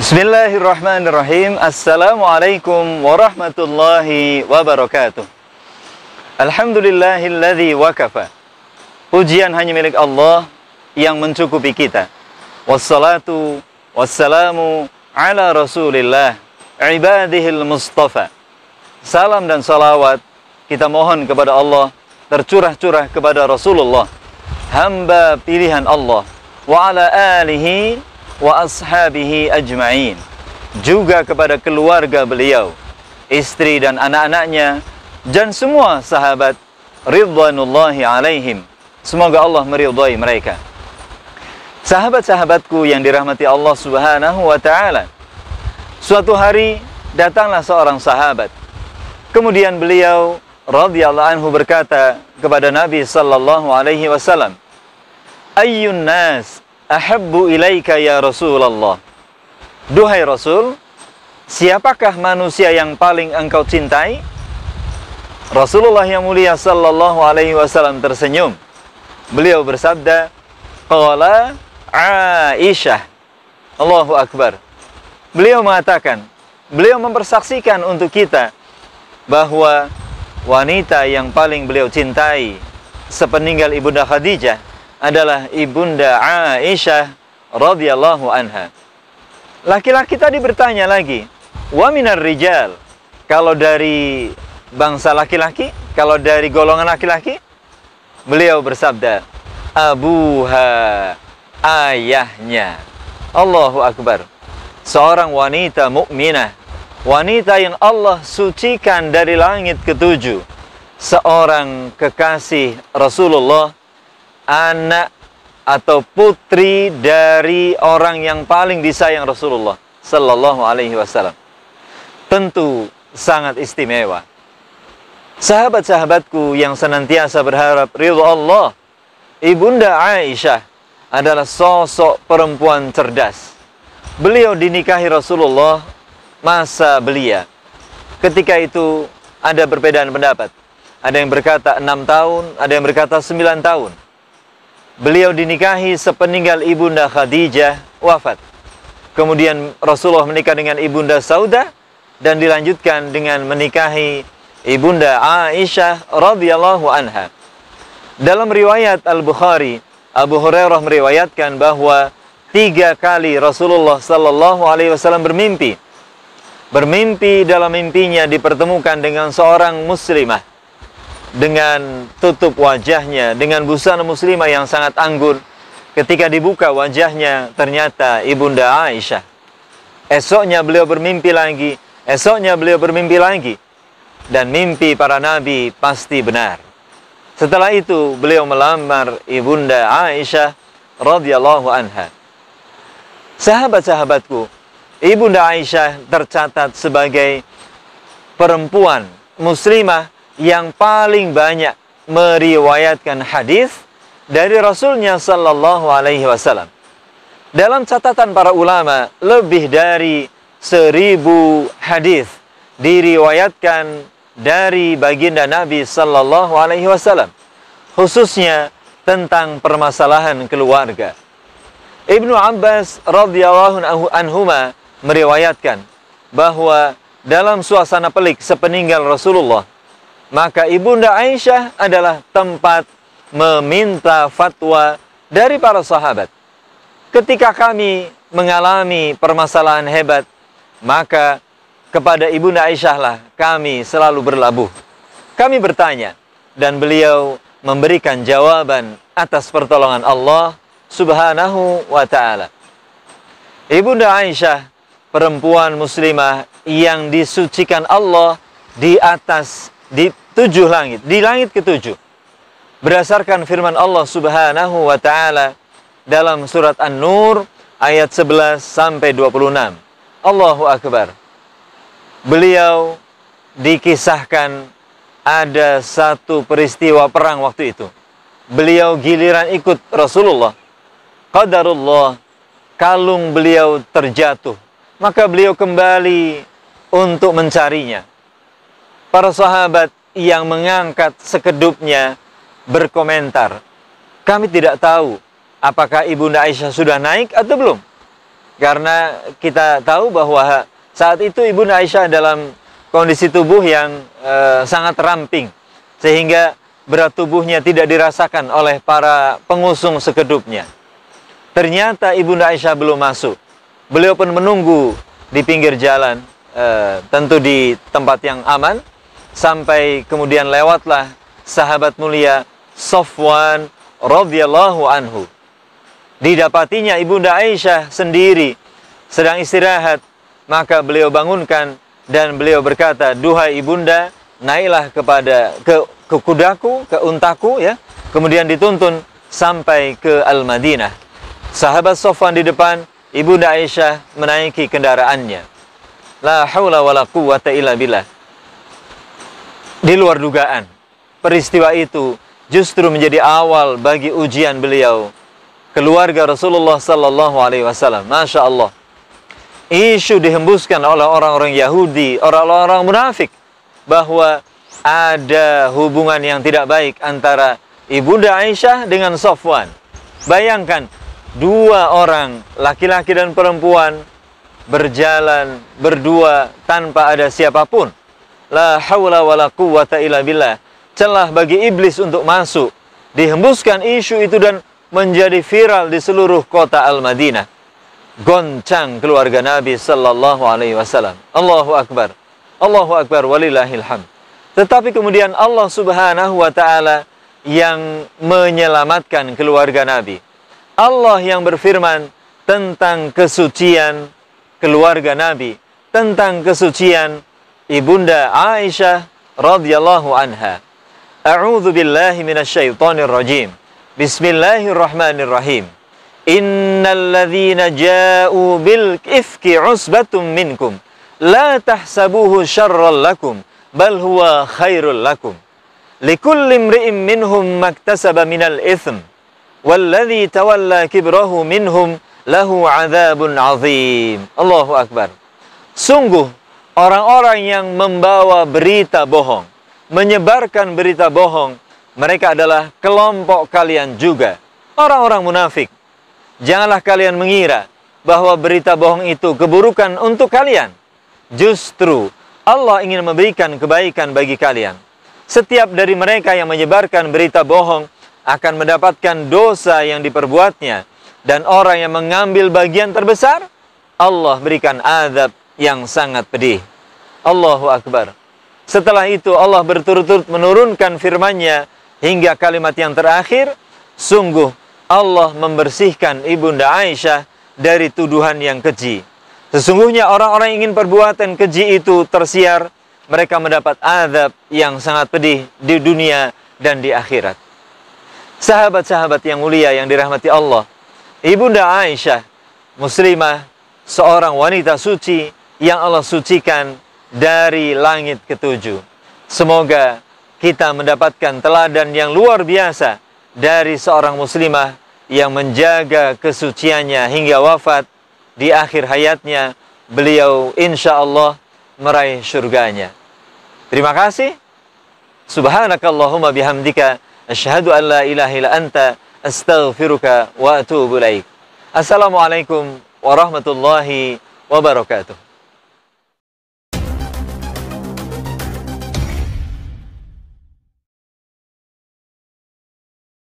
Bismillahirrahmanirrahim. Assalamualaikum warahmatullahi wabarakatuh. Alhamdulillahilladzi wakafa. Pujian hanya milik Allah yang mencukupi kita. Wassalatu wassalamu ala rasulillah ibadihil mustafa. Salam dan salawat kita mohon kepada Allah, tercurah-curah kepada Rasulullah, hamba pilihan Allah, wa ala alihi wa ashabihi ajma'in, juga kepada keluarga beliau, istri dan anak-anaknya, dan semua sahabat ridwanullahi alaihim. Semoga Allah meridhai mereka. Sahabat-sahabatku yang dirahmati Allah subhanahu wa ta'ala, suatu hari datanglah seorang sahabat. Kemudian beliau radhiyallahu anhu berkata kepada Nabi sallallahu alaihi wasallam, "Ayyun nas ahabbu ilaika ya Rasulullah." Duhai Rasul, siapakah manusia yang paling engkau cintai? Rasulullah yang mulia sallallahu alaihi wasallam tersenyum. Beliau bersabda, "Qala Aisyah." Allahu Akbar. Beliau mengatakan, beliau mempersaksikan untuk kita bahwa wanita yang paling beliau cintai sepeninggal Ibunda Khadijah adalah Ibunda Aisyah radhiyallahu anha. Laki-laki tadi bertanya lagi, "Wa minar rijal?" Kalau dari bangsa laki-laki, kalau dari golongan laki-laki? Beliau bersabda, "Abuha," ayahnya. Allahu Akbar. Seorang wanita mukminah, wanita yang Allah sucikan dari langit ketujuh, seorang kekasih Rasulullah, anak atau putri dari orang yang paling disayang Rasulullah sallallahu alaihi wasallam. Tentu sangat istimewa. Sahabat-sahabatku yang senantiasa berharap ridha Allah, Ibunda Aisyah adalah sosok perempuan cerdas. Beliau dinikahi Rasulullah masa belia. Ketika itu ada perbedaan pendapat. Ada yang berkata 6 tahun, ada yang berkata 9 tahun. Beliau dinikahi sepeninggal Ibunda Khadijah wafat. Kemudian Rasulullah menikah dengan Ibunda Saudah dan dilanjutkan dengan menikahi Ibunda Aisyah radhiyallahu anha. Dalam riwayat Al-Bukhari, Abu Hurairah meriwayatkan bahwa 3 kali Rasulullah sallallahu alaihi wasallam bermimpi. Bermimpi, dalam mimpinya dipertemukan dengan seorang muslimah dengan tutup wajahnya dengan busana muslimah yang sangat anggun. Ketika dibuka wajahnya, ternyata Ibunda Aisyah. Esoknya beliau bermimpi lagi, esoknya beliau bermimpi lagi, dan mimpi para nabi pasti benar. Setelah itu beliau melamar Ibunda Aisyah radhiyallahu anha. Sahabat-sahabatku, Ibunda Aisyah tercatat sebagai perempuan muslimah yang paling banyak meriwayatkan hadis dari Rasulnya sallallahu alaihi wasallam. Dalam catatan para ulama, lebih dari 1000 hadis diriwayatkan dari baginda Nabi sallallahu alaihi wasallam, khususnya tentang permasalahan keluarga. Ibnu Abbas radhiyallahu anhuma meriwayatkan bahwa dalam suasana pelik sepeninggal Rasulullah, maka Ibunda Aisyah adalah tempat meminta fatwa dari para sahabat. Ketika kami mengalami permasalahan hebat, maka kepada Ibunda Aisyah lah kami selalu berlabuh. Kami bertanya, dan beliau memberikan jawaban atas pertolongan Allah subhanahu wa ta'ala. Ibunda Aisyah, perempuan muslimah yang disucikan Allah di atas, di 7 langit, di langit ke-7. Berdasarkan firman Allah subhanahu wa ta'ala dalam surat An-Nur ayat 11 sampai 26. Allahu Akbar. Beliau dikisahkan ada satu peristiwa perang waktu itu. Beliau giliran ikut Rasulullah. Qadarullah, kalung beliau terjatuh. Maka beliau kembali untuk mencarinya. Para sahabat yang mengangkat sekedupnya berkomentar, "Kami tidak tahu apakah Ibunda Aisyah sudah naik atau belum." Karena kita tahu bahwa saat itu Ibunda Aisyah dalam kondisi tubuh yang sangat ramping, sehingga berat tubuhnya tidak dirasakan oleh para pengusung sekedupnya. Ternyata Ibunda Aisyah belum masuk. Beliau pun menunggu di pinggir jalan, tentu di tempat yang aman, sampai kemudian lewatlah sahabat mulia Safwan radhiyallahu anhu. Didapatinya Ibunda Aisyah sendiri sedang istirahat, maka beliau bangunkan dan beliau berkata, "Duhai Ibunda, naiklah ke kudaku, ke untaku," ya. Kemudian dituntun sampai ke Al-Madinah. Sahabat Safwan di depan, Ibunda Aisyah menaiki kendaraannya. La haula wala quwwata illa billah. Di luar dugaan, peristiwa itu justru menjadi awal bagi ujian beliau, keluarga Rasulullah sallallahu alaihi wasallam. Masya Allah. Isu dihembuskan oleh orang-orang Yahudi, orang-orang munafik, bahwa ada hubungan yang tidak baik antara Ibunda Aisyah dengan Safwan. Bayangkan, dua orang, laki-laki dan perempuan, berjalan berdua tanpa ada siapapun. La haula wala quwwata illa billah. Celah bagi iblis untuk masuk. Dihembuskan isu itu dan menjadi viral di seluruh kota Al-Madinah. Goncang keluarga Nabi sallallahu alaihi wasallam. Allahu akbar. Allahu akbar walillahil hamd. Tetapi kemudian Allah Subhanahu wa taala yang menyelamatkan keluarga Nabi. Allah yang berfirman tentang kesucian keluarga Nabi, tentang kesucian Ibunda Aisyah radhiyallahu anha. A'udzu billahi minasyaitonir rajim. Bismillahirrahmanirrahim. Innal ladzina ja'u bil ifki usbatum minkum la tahsabuhu syarran lakum bal huwa khairul lakum. Likulli imri'in minhum maktasaba minal itsm walladzi tawalla kibrahu minhum lahu 'adzabun 'adzim. Allahu akbar. Sungguh orang-orang yang membawa berita bohong, menyebarkan berita bohong, mereka adalah kelompok kalian juga, orang-orang munafik. Janganlah kalian mengira bahwa berita bohong itu keburukan untuk kalian. Justru Allah ingin memberikan kebaikan bagi kalian. Setiap dari mereka yang menyebarkan berita bohong akan mendapatkan dosa yang diperbuatnya. Dan orang yang mengambil bagian terbesar, Allah berikan azab yang sangat pedih. Allahu akbar. Setelah itu Allah berturut-turut menurunkan firman-Nya hingga kalimat yang terakhir, sungguh Allah membersihkan Ibunda Aisyah dari tuduhan yang keji. Sesungguhnya orang-orang yang ingin perbuatan keji itu tersiar, mereka mendapat azab yang sangat pedih di dunia dan di akhirat. Sahabat-sahabat yang mulia yang dirahmati Allah, Ibunda Aisyah, muslimah, seorang wanita suci yang Allah sucikan dari langit ketujuh. Semoga kita mendapatkan teladan yang luar biasa dari seorang muslimah yang menjaga kesuciannya hingga wafat. Di akhir hayatnya, beliau insya Allah meraih surganya. Terima kasih. Subhanakallahumma bihamdika asyhadu an la ilaha illa anta astaghfiruka wa atubu ilaik. Assalamualaikum warahmatullahi wabarakatuh.